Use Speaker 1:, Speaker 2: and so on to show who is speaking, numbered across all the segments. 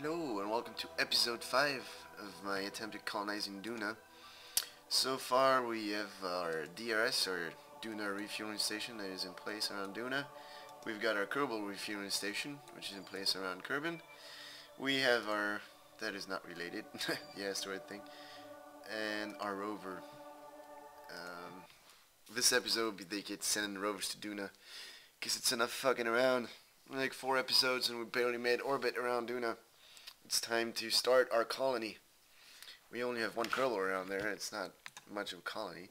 Speaker 1: Hello and welcome to episode 5 of my attempt at colonizing Duna. So far we have our DRS, or Duna refueling station, that is in place around Duna. We've got our Kerbal refueling station, which is in place around Kerbin. We have our, that is not related, the asteroid thing, and our rover. This episode will be dedicated to sending rovers to Duna, because it's enough fucking around. Like 4 episodes and we barely made orbit around Duna. It's time to start our colony. We only have one Kerbal around there. It's not much of a colony.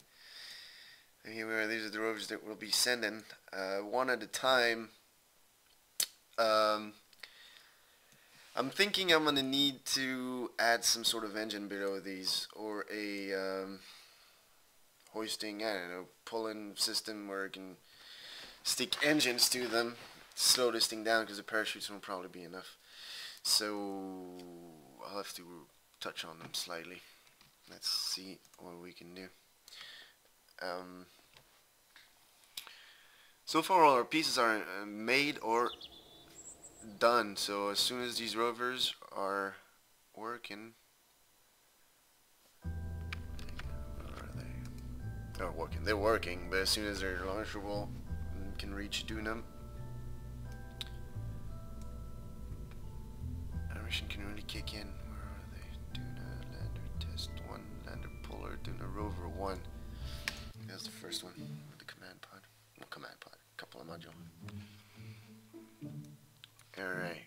Speaker 1: Anyway, these are the rovers that we'll be sending, one at a time. I'm thinking I'm gonna need to add some sort of engine below these, or a hoisting, I don't know, pulling system where I can stick engines to them, slow this thing down, because the parachutes won't probably be enough. So I'll have to touch on them slightly. Let's see what we can do. So far all our pieces are made or done, so as soon as these rovers are working, they're working, but as soon as they're launchable and can reach Duna, our mission can really kick in. Where are they? Duna lander test 1, lander puller, Duna rover 1. That's the first one with the command pod. No, command pod, couple of modules. Alright,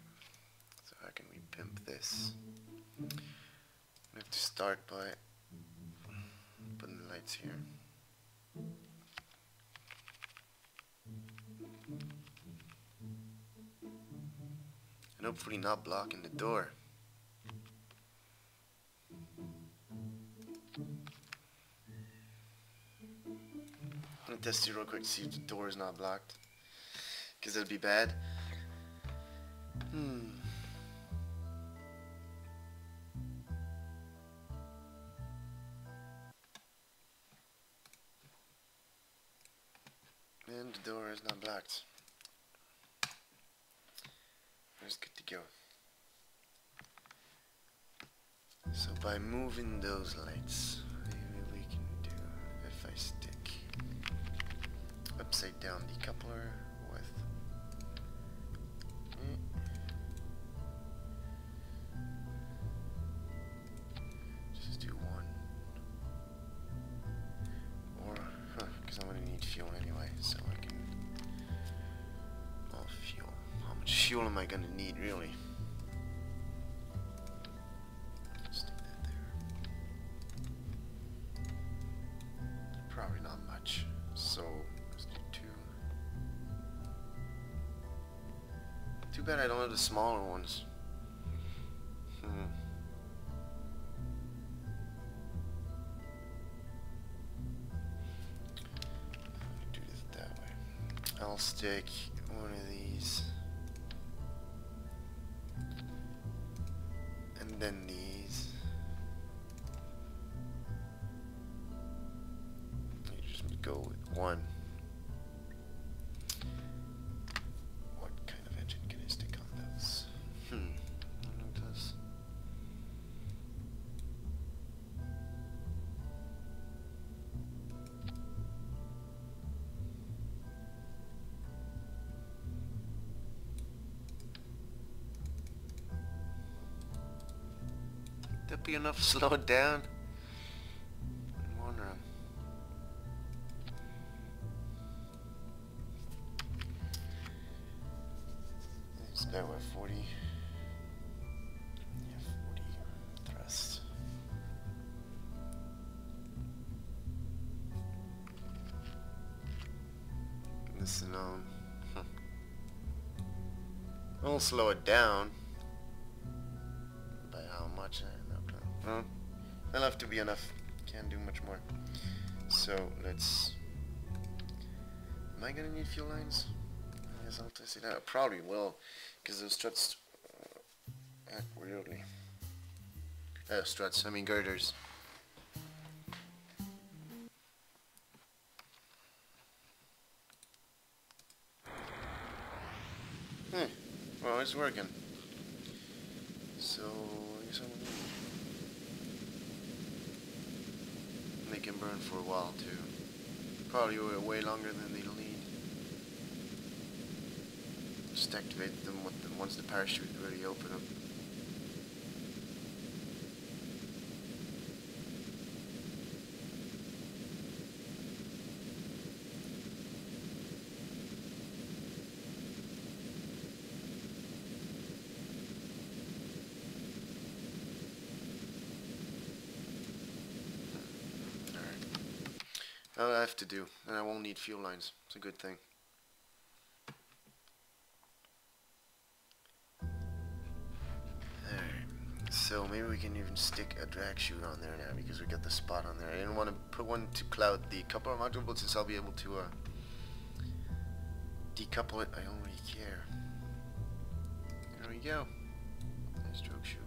Speaker 1: so how can we pimp this? We have to start by putting the lights here. And hopefully not blocking the door. I'm gonna test it real quick to see if the door is not blocked, because that'd be bad. And the door is not blocked. It's good to go. So by moving those lights, maybe we can do, if I stick upside down decoupler with just do one, or because I'm gonna need fuel anyway, so I can, well, fuel, how much fuel am I gonna need really? Stick that there. Probably not much, so let's do 2. Too bad I don't have the smaller ones. Do this that way. I'll stick one of these, and then these. You just go with one. What kind of engine can I stick on those? I don't know what does. That'd be enough to slow it down? I'm wondering. It's about what, 40? Yeah, 40 thrust. This alone. I'll slow it down. By how much? I don't know. Well, that'll have to be enough. Can't do much more. So let's. Am I gonna need fuel lines? I guess I'll test it out. I probably will, because those struts act weirdly. Struts, I mean girders. Well, it's working. So I guess they can burn for a while too. Probably way longer than they'll need. Just activate them with once the parachute is already open up. All I have to do, and I won't need fuel lines. It's a good thing. Alright, so maybe we can even stick a drag chute on there now because we got the spot on there. I didn't want to put one to cloud the coupler module, but since I'll be able to decouple it, I don't really care. There we go. Nice drag chute.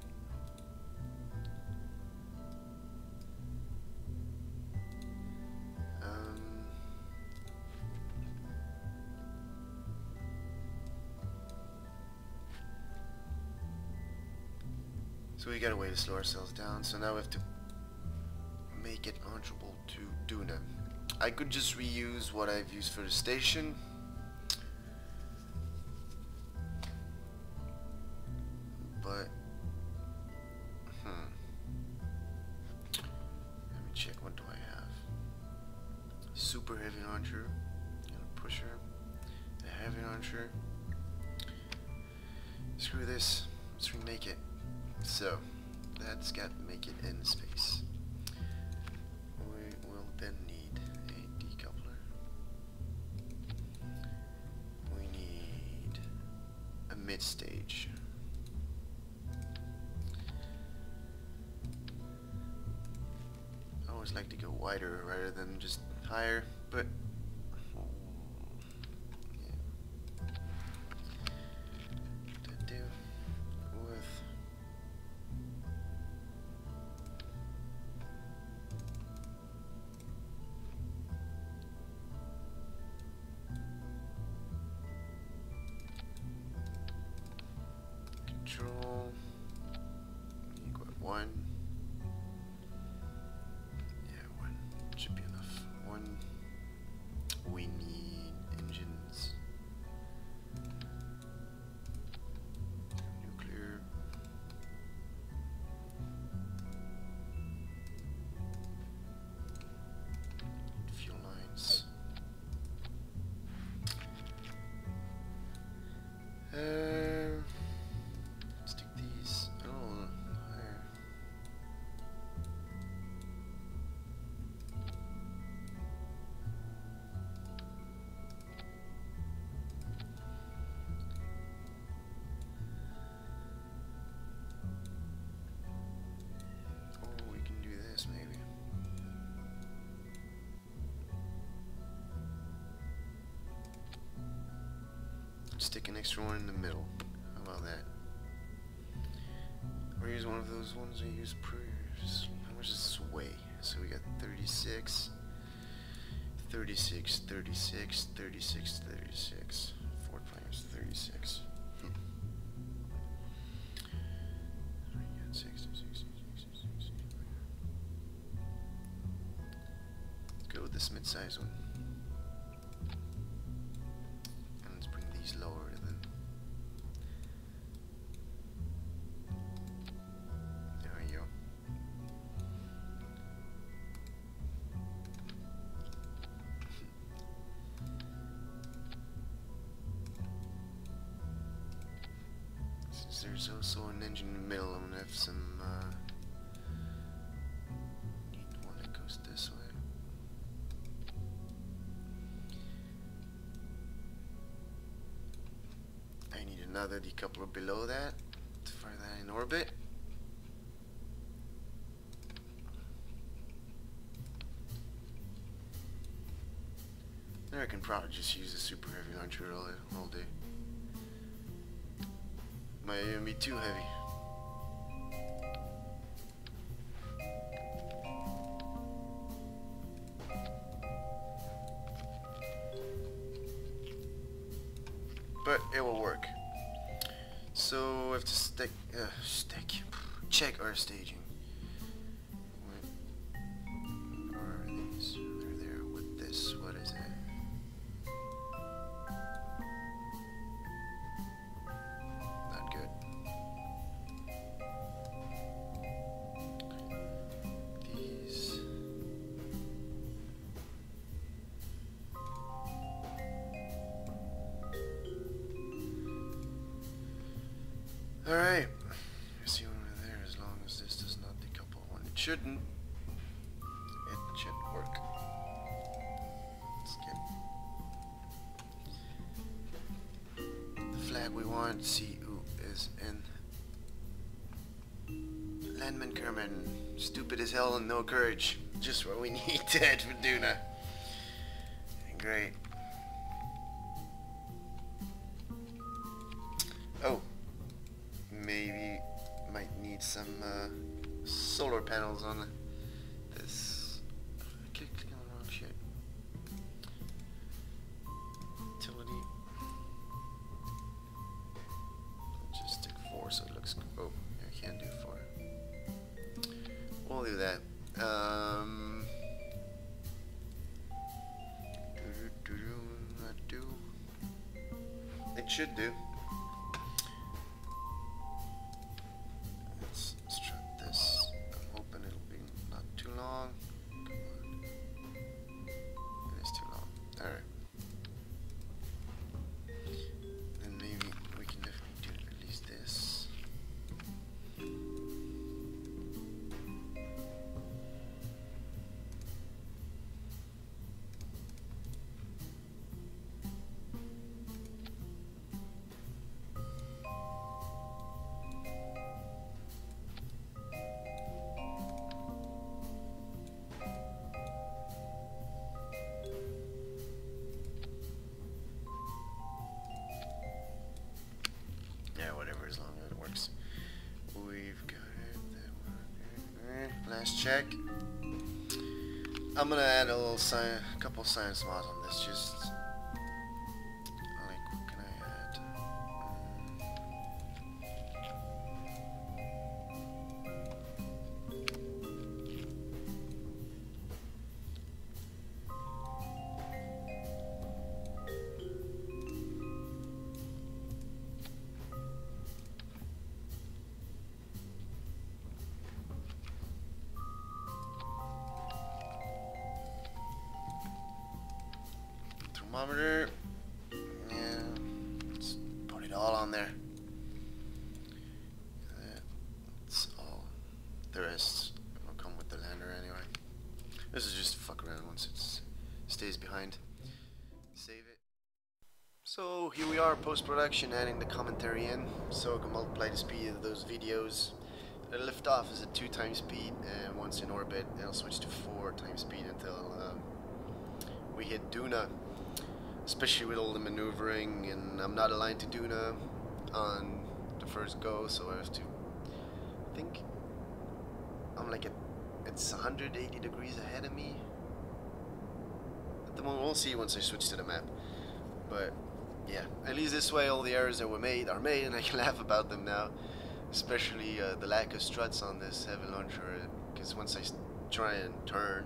Speaker 1: So we got a way to slow ourselves down, so now we have to make it answerable to Duna. I could just reuse what I've used for the station, but let me check, what do I have? Super heavy launcher, and a pusher, a heavy launcher. Screw this, let's remake it. So, that's got to make it in space. We will then need a decoupler. We need a mid-stage. I always like to go wider rather than just higher, but control, you got one. Yeah, one should be enough. One. We need engines. Nuclear. Fuel lines. Stick these. Oh, higher. Oh, we can do this maybe. Stick an extra one in the middle. How about that? Or use one of those ones we use previously. How much does this weigh? So we got 36, 36, 36, 36, 36. 4 times 36. Let's go with this mid-size one. And let's bring these lower then. There's also an engine in the middle. I'm gonna have some need one that goes this way. I need another decoupler below that to fire that in orbit. There I can probably just use a super heavy launcher all day. Might even be too heavy. But it will work. So I have to Stick. Check our staging. Where are these? They're there with this. What is it? Not good. These. Alright. See one over there as long as this does not decouple when it shouldn't. It should work. Skip. The flag we want to see is in Landman Kerman. Stupid as hell and no courage. Just what we need to head for Duna. Great. Oh. Maybe might need some solar panels on this. Click on the wrong shit. Utility. Just stick 4 so it looks. Oh, I can't do 4. We'll do that. Not do. It should do. As long as it works. We've got it. Alright, last check. I'm gonna add a little couple science mods on this. Just like, what can I add? Thermometer. Yeah, let's put it all on there. That's all. The rest will come with the lander anyway. This is just to fuck around once it stays behind. Save it. So here we are, post-production, adding the commentary in, so I can multiply the speed of those videos. The liftoff is at 2 times speed, and once in orbit, it'll switch to 4 times speed until we hit Duna. Especially with all the maneuvering, and I'm not aligned to Duna on the first go, so I have to think I'm like it's 180 degrees ahead of me at the moment. We'll see once I switch to the map, but yeah, at least this way all the errors that were made are made, and I can laugh about them now, especially the lack of struts on this heavy launcher, because once I try and turn,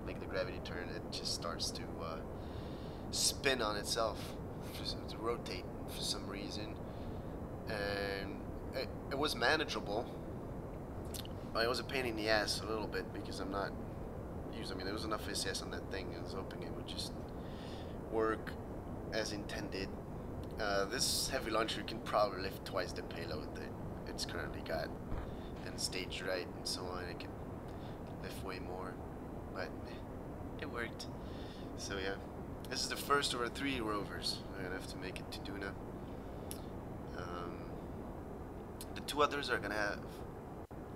Speaker 1: make the gravity turn, it just starts to spin on itself, to rotate for some reason, and it was manageable. It was a pain in the ass a little bit because I'm not used. I mean, there was enough SES on that thing. I was hoping it would just work as intended. This heavy launcher can probably lift twice the payload that it's currently got, and staged right and so on. It can lift way more, but it worked. So yeah. This is the first of our 3 rovers. I'm gonna have to make it to Duna. The 2 others are gonna have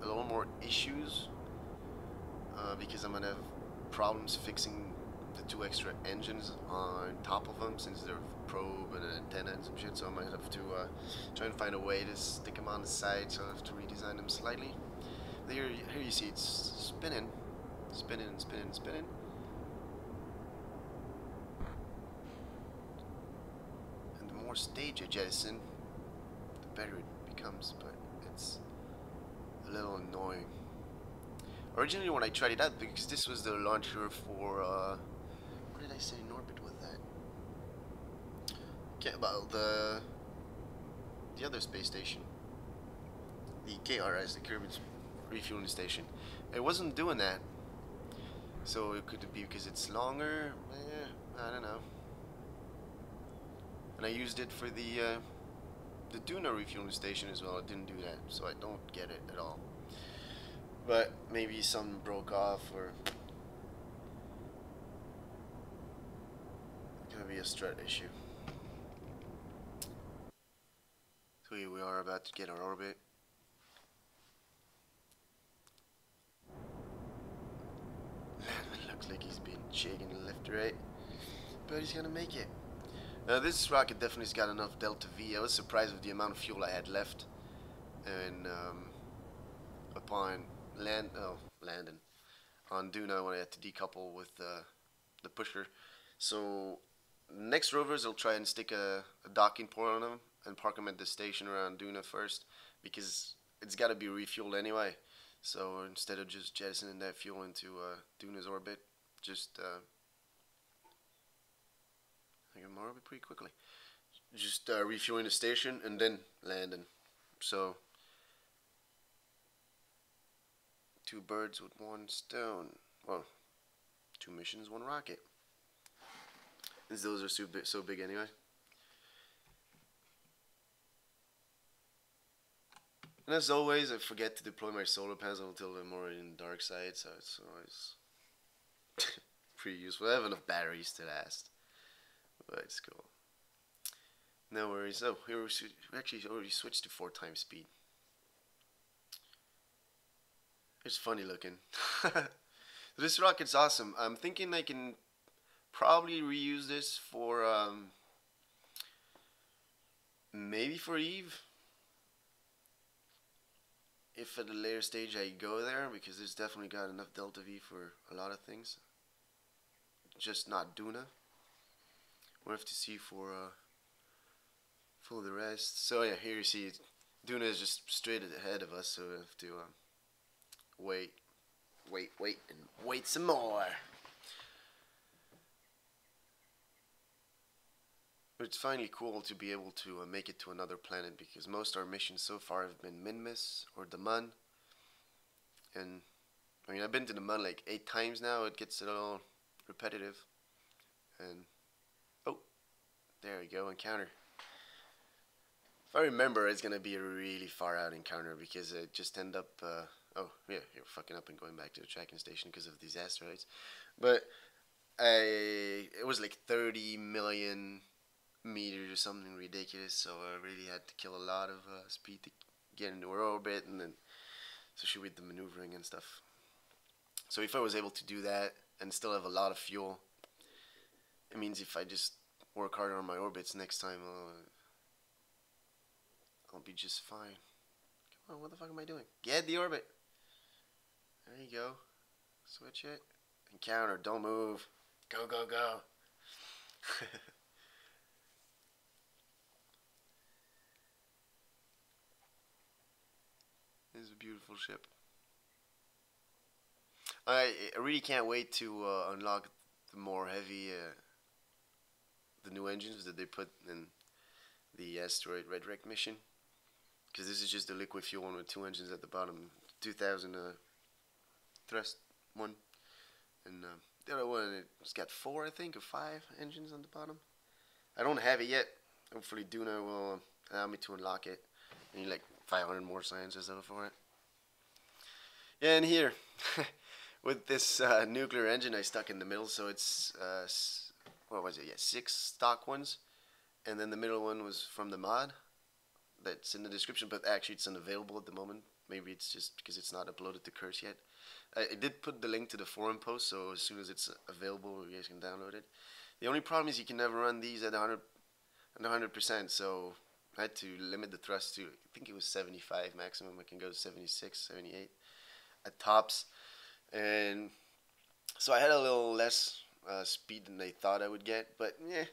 Speaker 1: a little more issues because I'm gonna have problems fixing the 2 extra engines on top of them, since they're a probe and an antenna and some shit. So I might have to try and find a way to stick them on the side. So I have to redesign them slightly. Here you see it's spinning, spinning, and spinning, and spinning. More stage I jettison, the better it becomes, but it's a little annoying. Originally when I tried it out, because this was the launcher for, what did I say in orbit with that? Kerbal, the other space station. The KRS, the Kerbal refueling station. It wasn't doing that. So it could be because it's longer, I don't know. And I used it for the Duna refueling station as well. It didn't do that, so I don't get it at all. But maybe something broke off, or it could be a strut issue. So here we are about to get our orbit. Looks like he's been shaking left to right, but he's gonna make it. Now this rocket definitely has got enough delta V. I was surprised with the amount of fuel I had left, and upon landing on Duna when I had to decouple with the pusher. So next rovers will try and stick a docking port on them and park them at the station around Duna first, because it's got to be refueled anyway. So instead of just jettisoning that fuel into Duna's orbit, just I get my orbit pretty quickly. Just refueling the station and then landing. So 2 birds with 1 stone. Well, 2 missions, 1 rocket. As those are so big anyway. And as always, I forget to deploy my solar panels until I'm already in the dark side, so it's always pretty useful. I have enough batteries to last, but it's cool. No worries. Oh, here we actually already switched to 4 times speed. It's funny looking. This rocket's awesome. I'm thinking I can probably reuse this for maybe for Eve, if at a later stage I go there, because it's definitely got enough delta V for a lot of things, just not Duna. We'll have to see for the rest. So yeah, here you see Duna is just straight ahead of us, so we have to wait and wait some more. But it's finally cool to be able to make it to another planet, because most of our missions so far have been Minmus or the Mun. And I mean, I've been to the Mun like 8 times now. It gets a little repetitive. And oh, there we go, encounter. If I remember, it's gonna be a really far out encounter, because it just end up. Oh yeah, you're fucking up and going back to the tracking station because of these asteroids. But it was like 30 million meters or something ridiculous, so I really had to kill a lot of speed to get into our orbit, and then especially with the maneuvering and stuff. So if I was able to do that and still have a lot of fuel, it means if I just work harder on my orbits next time, I'll be just fine. Come on, what the fuck am I doing? Get the orbit. There you go. Switch it. Encounter. Don't move. Go, go, go. This is a beautiful ship. I really can't wait to unlock the more heavy, the new engines that they put in the asteroid Redux mission. Because this is just the liquid fuel one with 2 engines at the bottom. 2000 thrust one. And the other one, it's got 4, I think, or 5 engines on the bottom. I don't have it yet. Hopefully Duna will allow me to unlock it. I need like 500 more sciences for it. Yeah, and here, with this nuclear engine I stuck in the middle, so it's, what was it, yeah, 6 stock ones, and then the middle one was from the mod that's in the description, but actually it's unavailable at the moment. Maybe it's just because it's not uploaded to Curse yet. I did put the link to the forum post, so as soon as it's available, you guys can download it. The only problem is you can never run these at 100%, so I had to limit the thrust to, I think it was 75 maximum. I can go to 76, 78 at tops. And so I had a little less speed than they thought I would get, but yeah,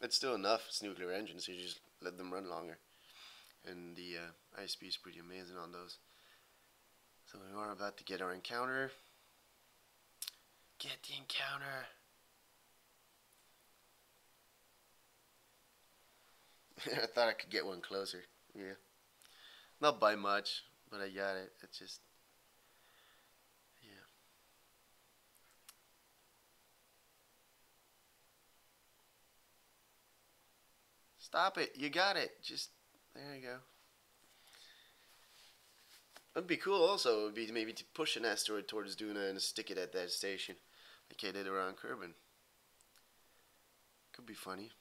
Speaker 1: it's still enough. It's nuclear engines, so you just let them run longer. And the ISP is pretty amazing on those. So we are about to get our encounter. Get the encounter. I thought I could get one closer. Yeah. Not by much, but I got it. It's just, yeah. Stop it. You got it. Just, there you go. It'd be cool also, would be maybe to push an asteroid towards Duna and stick it at that station, like I did around Kerbal. Could be funny.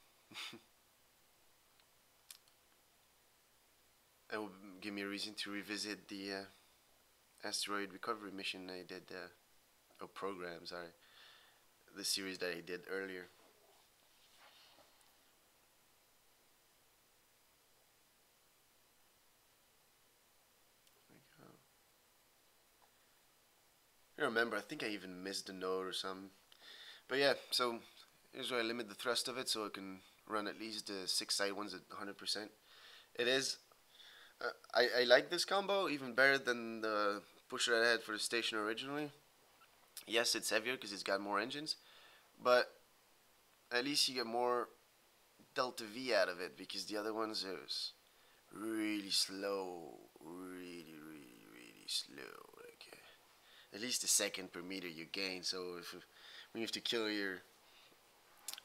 Speaker 1: It would give me a reason to revisit the asteroid recovery mission I did, or program, sorry, the series that I did earlier. I remember, I think I even missed a node or something. But yeah, so here's where I limit the thrust of it so it can run at least the 6 side ones at 100%. It is, I like this combo even better than the pusher that I had for the station originally. Yes, it's heavier because it's got more engines, but at least you get more delta V out of it, because the other ones is really slow, really slow. Like at least a second per meter you gain. So if when you have to kill your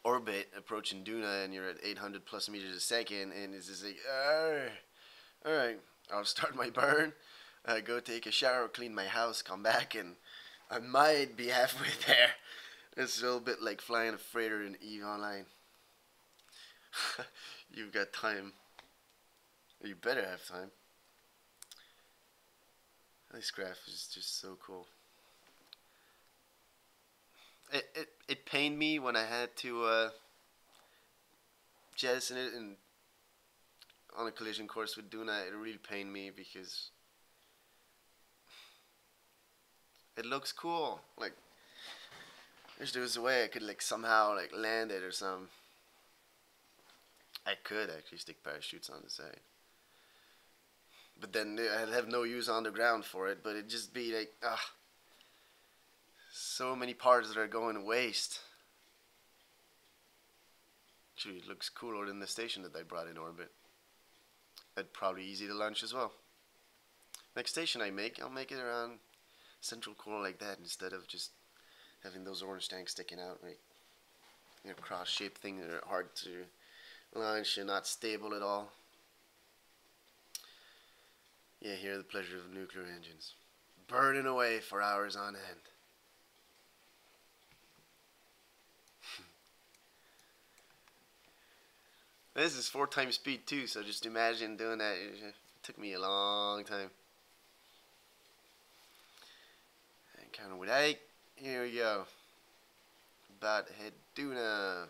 Speaker 1: orbit approaching Duna and you're at 800 plus meters a second, and it's just like, alright, I'll start my burn, go take a shower, clean my house, come back, and I might be halfway there. It's a little bit like flying a freighter in EVE Online. You've got time. You better have time. This graph is just so cool. It pained me when I had to jettison it and on a collision course with Duna. It really pained me because it looks cool. Like, if there was a way I could like somehow like land it or something. I could actually stick parachutes on the side, but then I'd have no use on the ground for it. But it'd just be like, so many parts that are going to waste. Actually, it looks cooler than the station that I brought in orbit. It'd probably easy to launch as well. Next station I make, I'll make it around central core like that, instead of just having those orange tanks sticking out, like, you know, cross-shaped things that are hard to launch and not stable at all. Yeah, here the pleasure of nuclear engines, burning away for hours on end. This is 4 times speed too, so just imagine doing that. It took me a long time. Encounter with 8. Here we go. About to hit Duna.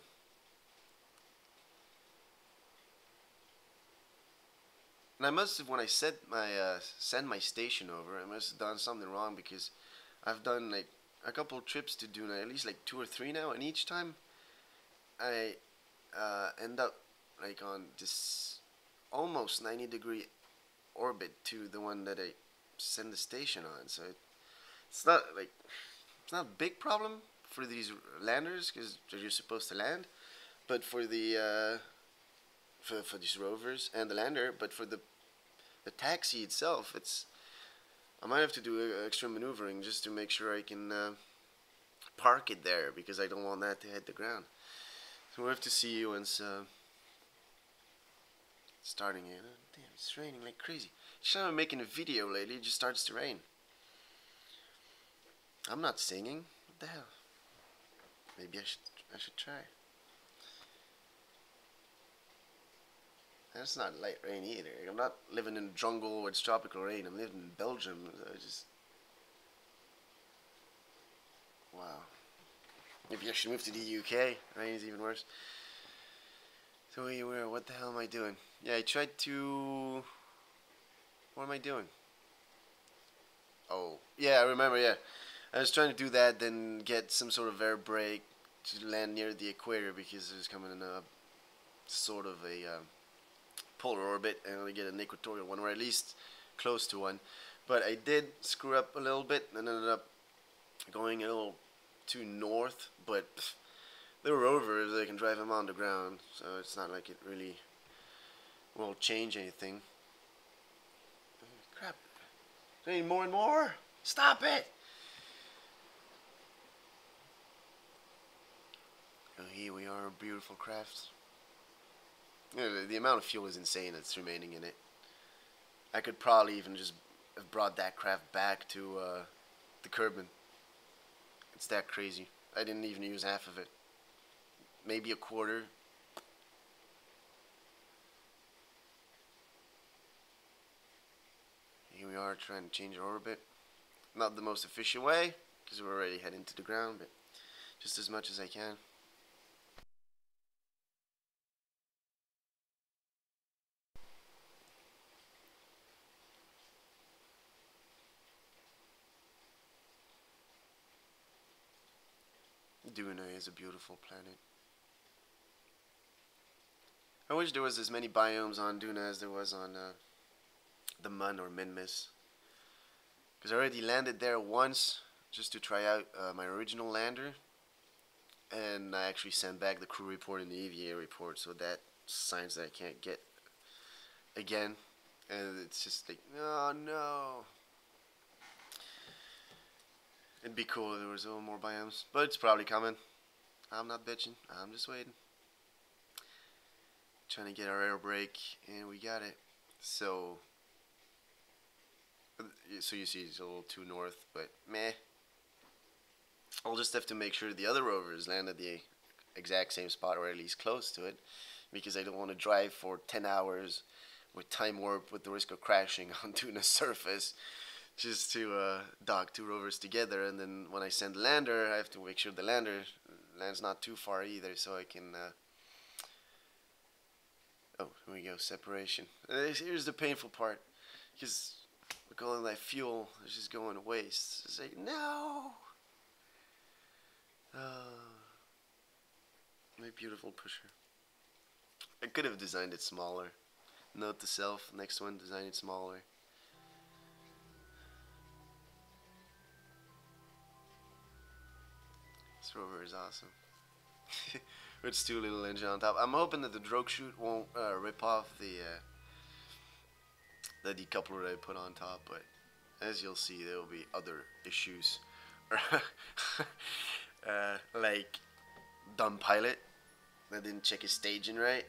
Speaker 1: And I must have, when I set my send my station over, I must have done something wrong, because I've done like a couple trips to Duna, at least like 2 or 3 now, and each time I end up like on this almost 90-degree orbit to the one that I send the station on. So it's not like, it's not a big problem for these landers, because you're supposed to land, but for the for these rovers and the lander, but for the taxi itself, it's, I might have to do extra maneuvering just to make sure I can park it there, because I don't want that to hit the ground. So we'll have to see once starting it. Oh, damn, it's raining like crazy. Each time I'm making a video lately, it just starts to rain. I'm not singing. What the hell? Maybe I should try. That's not light rain either. I'm not living in a jungle where it's tropical rain. I'm living in Belgium. So I just, wow. Maybe I should move to the UK. Rain is even worse. So what the hell am I doing? Yeah, I tried to, what am I doing? Oh, yeah, I remember, yeah. I was trying to do that, then get some sort of air brake to land near the equator, because there's coming in a sort of a polar orbit, and we get an equatorial one, or at least close to one. But I did screw up a little bit and ended up going a little too north, but the rovers, they can drive them on the ground, so it's not like it really will change anything. Crap. I need more and more. Stop it! Oh, here we are, beautiful crafts. The amount of fuel is insane that's remaining in it. I could probably even just have brought that craft back to the Kerbal. It's that crazy. I didn't even use half of it. Maybe a quarter. Here we are trying to change our orbit. Not the most efficient way, because we're already heading to the ground, but just as much as I can. Duna is a beautiful planet. I wish there was as many biomes on Duna as there was on the Mun or Minmus. Because I already landed there once just to try out my original lander. And I actually sent back the crew report and the EVA report, so that's signs that I can't get again. And it's just like, oh no. It'd be cool if there was a little more biomes, but it's probably coming. I'm not bitching, I'm just waiting. Trying to get our air brake, and we got it. So you see it's a little too north, but meh. I'll just have to make sure the other rovers land at the exact same spot, or at least close to it, because I don't want to drive for 10 hours with time warp with the risk of crashing on Duna's surface just to dock two rovers together, and then when I send the lander, I have to make sure the lander lands not too far either, so I can oh, here we go, separation. Here's the painful part, because with all that fuel, it's just going to waste. It's like, no! My beautiful pusher. I could have designed it smaller. Note to self, next one, design it smaller. This rover is awesome. With its two little engine on top. I'm hoping that the drogue chute won't rip off the decoupler that I put on top, but as you'll see, there will be other issues. Like dumb pilot that didn't check his staging right.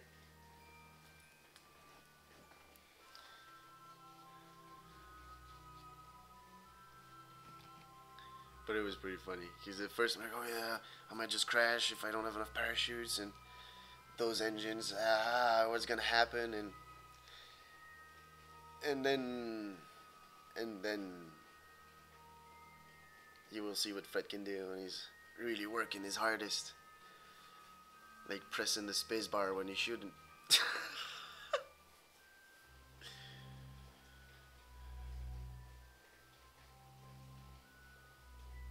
Speaker 1: But it was pretty funny, because at first I'm like, oh yeah, I might just crash if I don't have enough parachutes, and those engines, what's gonna happen, and then you will see what Fred can do when he's really working his hardest, like pressing the space bar when he shouldn't.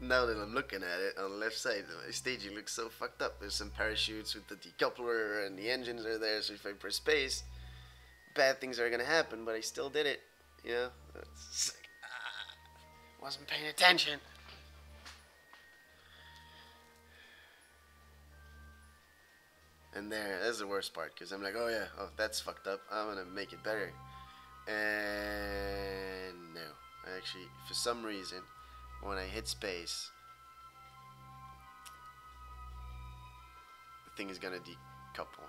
Speaker 1: Now that I'm looking at it, on the left side, my staging looks so fucked up. There's some parachutes with the decoupler, and the engines are there, so if I press space, bad things are gonna happen, but I still did it, you know? It's like, wasn't paying attention. And that's the worst part, because I'm like, oh yeah, oh, that's fucked up, I'm gonna make it better. And no, actually, for some reason, when I hit space, the thing is gonna decouple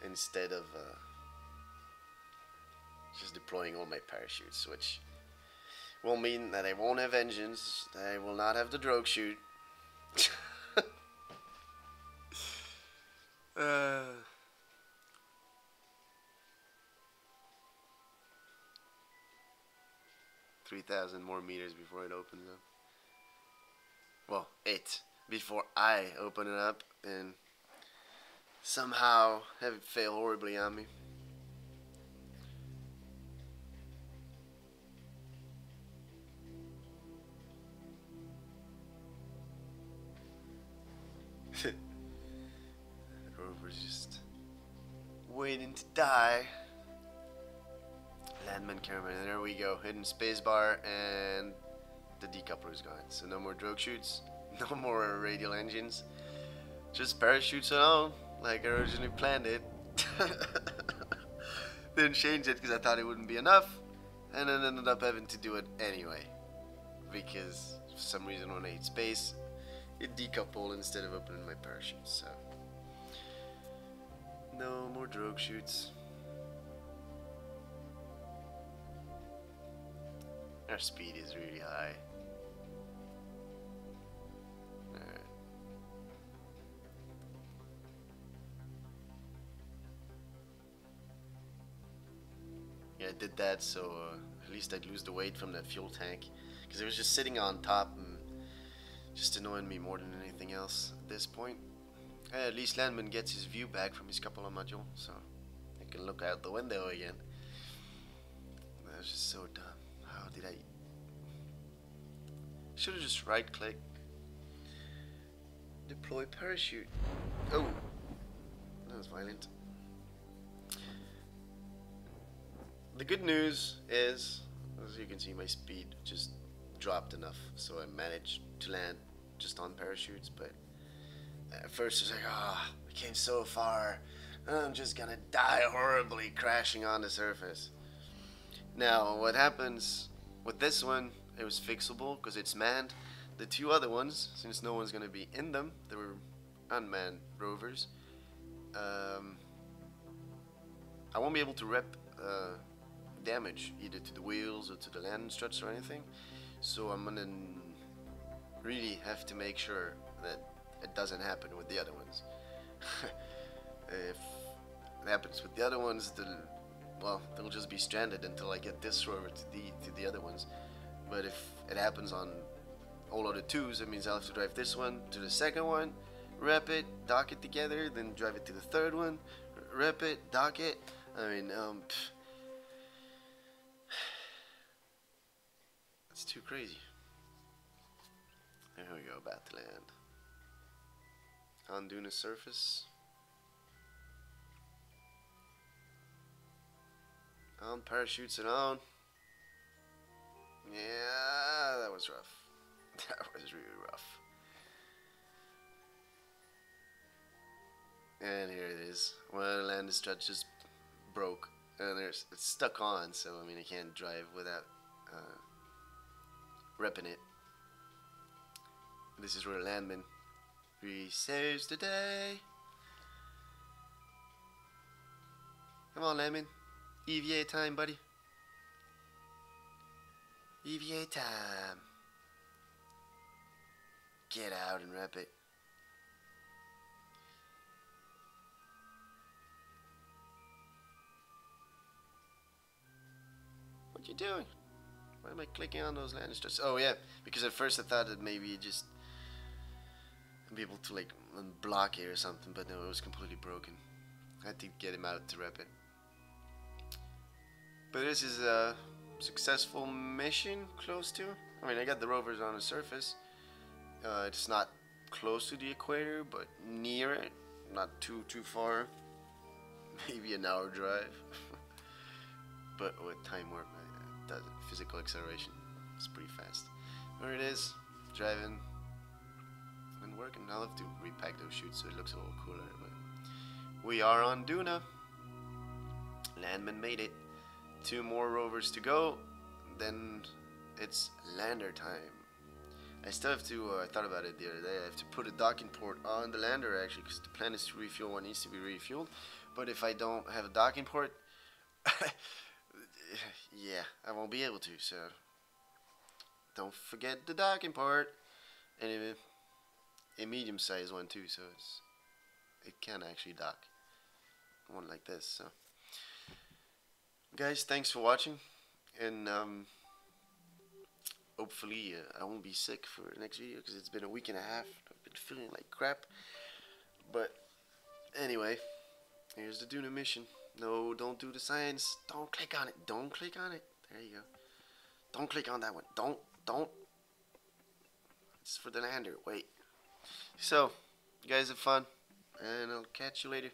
Speaker 1: instead of just deploying all my parachutes, which will mean that I won't have engines, that I will not have the drogue chute. 3,000 more meters before it opens up. Well, before I open it up and somehow have it fail horribly on me. Rover's just waiting to die. Landman camera, and there we go. Hidden spacebar, and the decoupler is gone. So no more drogue chutes, no more radial engines, just parachutes alone, like I originally planned it. Didn't change it because I thought it wouldn't be enough, and then ended up having to do it anyway, because for some reason when I hit space, it decoupled instead of opening my parachutes. So no more drogue chutes. Our speed is really high. Alright. Yeah, I did that so at least I'd lose the weight from that fuel tank, because it was just sitting on top and just annoying me more than anything else at this point. At least Landman gets his view back from his Kerbal module, so I can look out the window again. That was just so dumb. How did I... Should have just right click. Deploy parachute. Oh, that was violent. The good news is, as you can see, my speed just dropped enough, so I managed to land just on parachutes. But at first it was like, ah, I came so far, I'm just gonna die horribly crashing on the surface. Now, what happens with this one, it was fixable because it's manned. The two other ones, since no one's gonna be in them, they were unmanned rovers. I won't be able to rep damage either to the wheels or to the landing struts or anything. So I'm gonna really have to make sure that it doesn't happen with the other ones. If it happens with the other ones, they'll just be stranded until I get this rover to the other ones. But if it happens on all other twos, it means I'll have to drive this one to the second one, rep it, dock it together, then drive it to the third one, rep it, dock it. I mean, it's too crazy. There we go, about to land. On Duna surface. On parachutes and on. Yeah, that was rough. That was really rough. And here it is. Well, the landing strut just broke, and it's stuck on. So I mean, I can't drive without repping it. This is where Landman really saves the day. Come on, Landman. EVA time, buddy. EVA time. Get out and rep it. What you doing? Why am I clicking on those landing struts? Oh yeah, because at first I thought that maybe just be able to like unblock it or something, but no, it was completely broken. I had to get him out to rep it. But this is a successful mission, close to. I mean, I got the rovers on the surface. It's not close to the equator, but near it. Not too far. Maybe an hour drive. But with time warp, it does it. Physical acceleration. It's pretty fast. There it is. Driving and working. I'll have to repack those chutes so it looks a little cooler. But we are on Duna. Landman made it. 2 more rovers to go. Then it's lander time. I still have to, I thought about it the other day, I have to put a docking port on the lander actually, because the plan is to refuel what needs to be refueled. But if I don't have a docking port, yeah, I won't be able to, so don't forget the docking port. And a medium-sized one too, so it can actually dock. One like this, so. Guys, thanks for watching, and hopefully I won't be sick for the next video, because it's been a week and a half. I've been feeling like crap, but anyway, here's the Duna mission. No, don't do the science. Don't click on it. Don't click on it. There you go. Don't click on that one. Don't. It's for the lander. Wait. So, you guys have fun, and I'll catch you later.